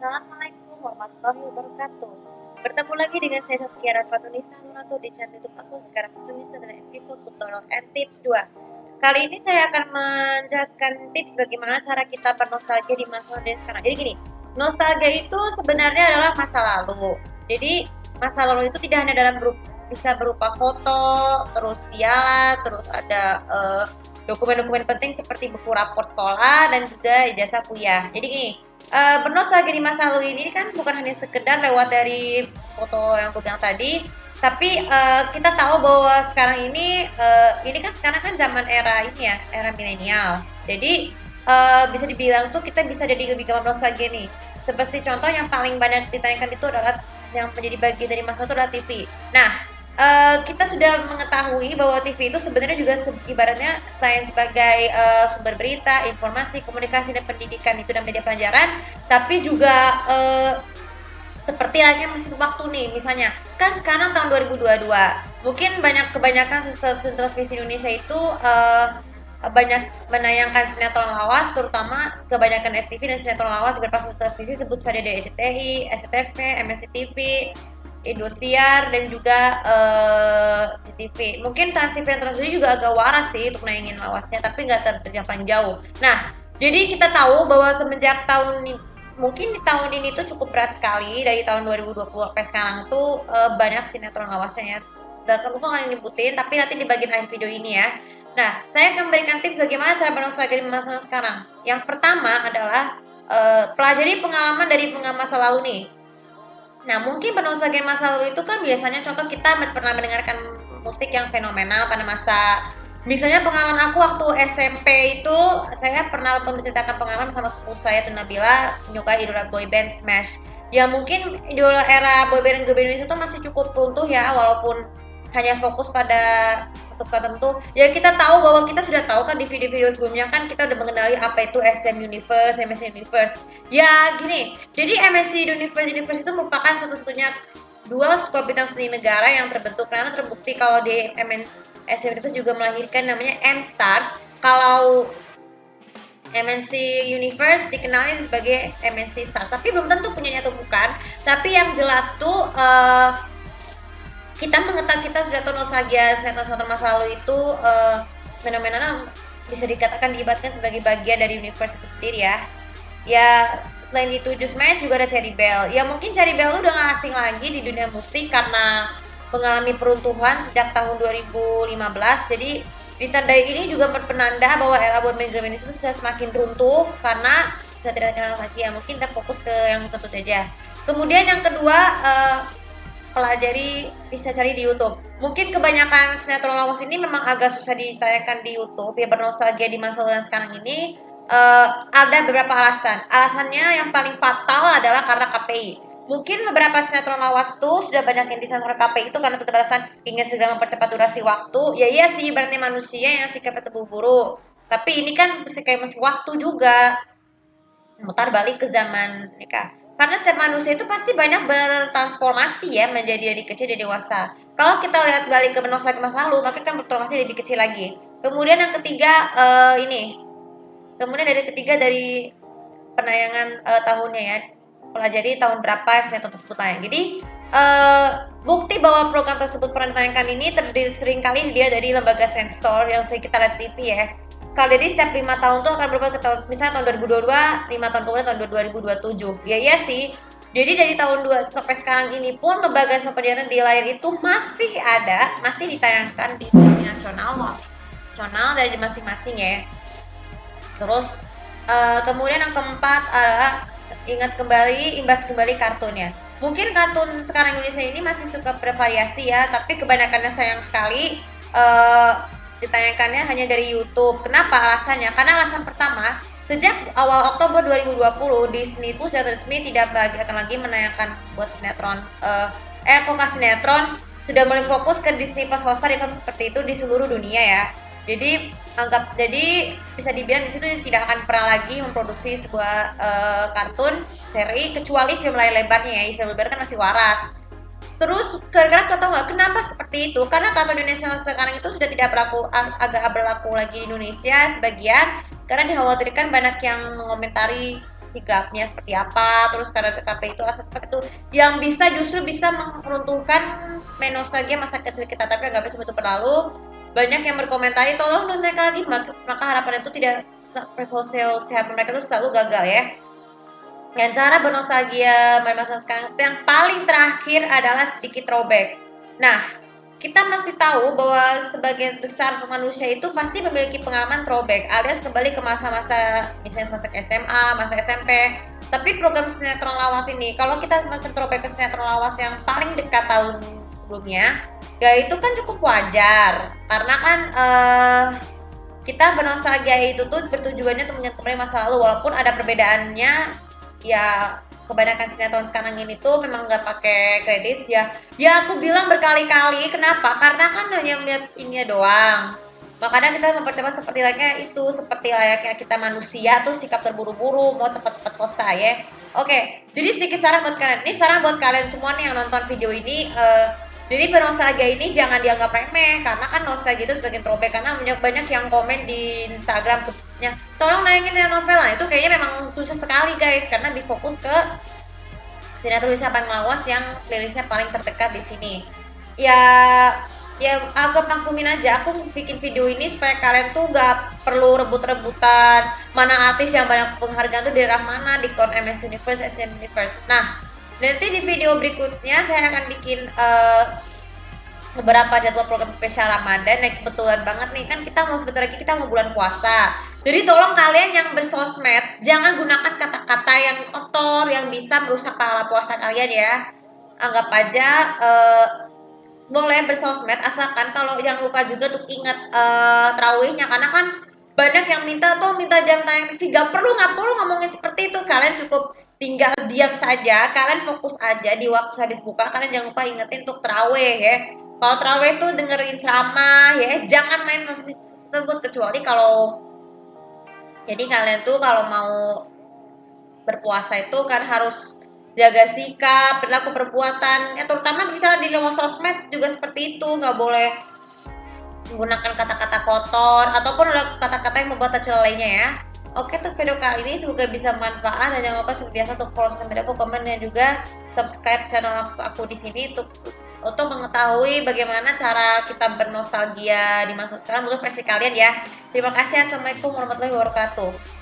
Assalamualaikum warahmatullahi wabarakatuh. Bertemu lagi dengan saya Saskia Rafatunisa Nunato di channel YouTube aku. Sekarang tulis adalah episode tutorial and tips 2. Kali ini saya akan menjelaskan tips bagaimana cara kita bernostalgia di masa modern sekarang. Jadi gini, nostalgia itu sebenarnya adalah masa lalu. Jadi masa lalu itu tidak hanya bisa berupa foto, terus piala, terus ada dokumen-dokumen penting seperti buku rapor sekolah dan juga ijazah kuliah. Jadi gini, bernostalgia di masa lalu ini kan bukan hanya sekedar lewat dari foto yang aku bilang tadi, tapi kita tahu bahwa sekarang ini kan sekarang kan zaman era ini ya, era milenial. Jadi bisa dibilang tuh kita bisa jadi lebih gampang nostalgia nih. Seperti contoh yang paling banyak ditanyakan itu adalah yang menjadi bagian dari masa itu adalah TV. Nah, kita sudah mengetahui bahwa TV itu sebenarnya juga ibaratnya selain sebagai sumber berita, informasi, komunikasi dan pendidikan itu dan media pelajaran, tapi juga seperti halnya mesin waktu nih, misalnya kan sekarang tahun 2022, mungkin kebanyakan stasiun televisi Indonesia itu banyak menayangkan sinetron lawas, terutama kebanyakan FTV dan sinetron lawas berpasang televisi sebut saja dari SCTI, SCTV, MNC TV, Indosiar dan juga CTV. Mungkin TV yang Trans juga agak waras sih untuk nayangin lawasnya, tapi nggak terjangkau jauh. Nah, jadi kita tahu bahwa semenjak mungkin di tahun ini tuh cukup berat sekali dari tahun 2020 sampai sekarang tuh banyak sinetron lawasnya ya. Dan aku akan nyebutin, tapi nanti di bagian akhir video ini ya. Nah, saya akan memberikan tips bagaimana cara bernostalgia di masa sekarang. Yang pertama adalah pelajari pengalaman dari masa lalu nih. Nah, mungkin bernostalgia masa lalu itu kan biasanya contoh kita pernah mendengarkan musik yang fenomenal pada masa, misalnya pengalaman aku waktu SMP itu saya pernah menceritakan pengalaman sama sepupu saya tuh Nabila menyukai idola boyband Smash. Ya mungkin idola era boyband Indonesia itu masih cukup runtuh ya, walaupun hanya fokus pada satu tertentu. Ya kita tahu bahwa kita sudah tahu kan di video-video sebelumnya kan kita udah mengenali apa itu SM Universe, MSC Universe. Ya gini, jadi MSC Universe itu merupakan satu-satunya dua sebuah bintang seni negara yang terbentuk karena terbukti kalau di MSC Universe juga melahirkan namanya M-Stars. Kalau MNC Universe dikenalnya sebagai MNC Stars, tapi belum tentu punyanya atau bukan. Tapi yang jelas tuh kita sudah tahu nostalgia sinetron masa lalu itu fenomena bisa dikatakan diibaratkan sebagai bagian dari universe itu sendiri ya. Ya selain itu Just Smash juga ada Cherry Bell. Ya mungkin Cherry Bell udah gak asing lagi di dunia musik karena mengalami peruntuhan sejak tahun 2015. Jadi ditandai ini juga penanda bahwa era boyband Indonesia itu sudah semakin runtuh karena sudah tidak dikenal lagi ya. Mungkin kita fokus ke yang tentu saja. Kemudian yang kedua, pelajari bisa cari di YouTube. Mungkin kebanyakan sinetron lawas ini memang agak susah ditayangkan di YouTube ya, bernostalgia di masa lalu sekarang ini ada beberapa alasan. Alasannya yang paling fatal adalah karena KPI. Mungkin beberapa sinetron lawas tuh sudah banyak yang disensor KPI itu karena keterbatasan ingin segera mempercepat durasi waktu. Ya iya sih, berarti manusia yang sikapnya terburu-buru. Tapi ini kan kayak mesin waktu juga. Mutar balik ke zaman mereka. Karena setiap manusia itu pasti banyak bertransformasi ya menjadi dari kecil jadi dewasa. Kalau kita lihat balik ke nostalgia masa lalu, maka kan bertransformasi jadi kecil lagi. Kemudian yang ketiga ini. Kemudian dari ketiga dari penayangan tahunnya ya. Pelajari tahun berapa sinetron tersebut tayang. Jadi bukti bahwa program tersebut pernah ditayangkan ini terdiri seringkali dia dari lembaga sensor yang sering kita lihat TV ya. Kalau jadi setiap 5 tahun tuh akan berubah ke tahun, misalnya tahun 2022, 5 tahun kemudian tahun 2027. Ya iya sih. Jadi dari tahun 2 sampai sekarang ini pun lembaga penyiaran di layar itu masih ada, masih ditayangkan di TV nasional dari masing-masing ya. Terus kemudian yang keempat adalah imbas kembali kartunnya. Mungkin kartun sekarang Indonesia ini masih suka bervariasi ya, tapi kebanyakannya sayang sekali ditayangkannya hanya dari YouTube. Kenapa alasannya? Karena alasan pertama, sejak awal Oktober 2020 Disney itu sudah resmi tidak akan lagi menayangkan buat sinetron. Sinetron sudah mulai fokus ke Disney Plus Hotstar event seperti itu di seluruh dunia ya. Jadi bisa dibilang di situ tidak akan pernah lagi memproduksi sebuah kartun seri kecuali film layar lebarnya ya. Film lebar kan masih waras. Terus kira-kira kau tahu nggak kenapa seperti itu? Karena kartun Indonesia sekarang itu sudah tidak agak berlaku lagi di Indonesia sebagian karena dikhawatirkan banyak yang mengomentari siglapnya seperti apa, terus karena TKP itu asal seperti itu, yang bisa justru bisa meruntuhkan nostalgia masa kecil kita. Tapi nggak bisa itu berlalu. Banyak yang berkomentari, tolong nonton lagi, maka harapan itu tidak sosial sehat mereka itu selalu gagal ya. Dan cara bernostalgia masa sekarang yang paling terakhir adalah sedikit throwback. Nah, kita mesti tahu bahwa sebagian besar manusia itu pasti memiliki pengalaman throwback alias kembali ke masa-masa misalnya masa SMA, masa SMP. Tapi program sinetron lawas ini, kalau kita masuk throwback ke sinetron lawas yang paling dekat tahun sebelumnya, ya itu kan cukup wajar karena kan kita bernostalgia itu tuh bertujuannya untuk mengingat kembali masa lalu walaupun ada perbedaannya ya. Kebanyakan sinetron sekarang ini tuh memang nggak pakai kredit ya. Ya aku bilang berkali-kali, kenapa? Karena kan hanya melihat ini doang. Makanya kita mempercepat seperti layaknya kita manusia tuh sikap terburu-buru, mau cepat-cepat selesai ya. Oke, jadi sedikit saran buat kalian. Ini saran buat kalian semua nih yang nonton video ini. Jadi bernostalgia ini jangan dianggap remeh karena kan nostalgia itu sebagai throwback, karena banyak yang komen di Instagram tuh tolong nayangin novel. Nah itu kayaknya memang susah sekali guys karena difokus ke sinetron Wisata Lawas yang lirisnya paling terdekat di sini. Ya aku maklumin aja, aku bikin video ini supaya kalian tuh gak perlu rebut-rebutan mana artis yang banyak penghargaan tuh daerah mana di kon MS Universe, SN Universe. Nah, nanti di video berikutnya saya akan bikin beberapa jadwal program spesial Ramadan. Nah kebetulan banget nih kan kita mau sebentar lagi kita mau bulan puasa. Jadi tolong kalian yang bersosmed jangan gunakan kata-kata yang kotor yang bisa merusak pahala puasa kalian ya. Anggap aja boleh bersosmed asalkan kalau jangan lupa juga untuk ingat tarawihnya karena kan banyak yang minta jam tayang TV. Gak perlu ngomongin seperti itu. Kalian cukup tinggal diam saja, kalian fokus aja di waktu habis buka. Kalian jangan lupa ingetin untuk tarawih ya. Kalau tarawih tuh dengerin ceramah ya, jangan main musik tersebut kecuali kalau jadi kalian tuh kalau mau berpuasa itu kan harus jaga sikap, perilaku perbuatan, ya terutama bicara di lewat sosmed juga seperti itu, nggak boleh menggunakan kata-kata kotor ataupun kata-kata yang membuat tercela lainnya ya. Oke, untuk video kali ini semoga bisa bermanfaat dan jangan lupa seperti biasa untuk follow sosial media aku, komen dan juga subscribe channel aku di sini untuk mengetahui bagaimana cara kita bernostalgia di masa sekarang untuk versi kalian ya. Terima kasih. Assalamualaikum warahmatullahi wabarakatuh.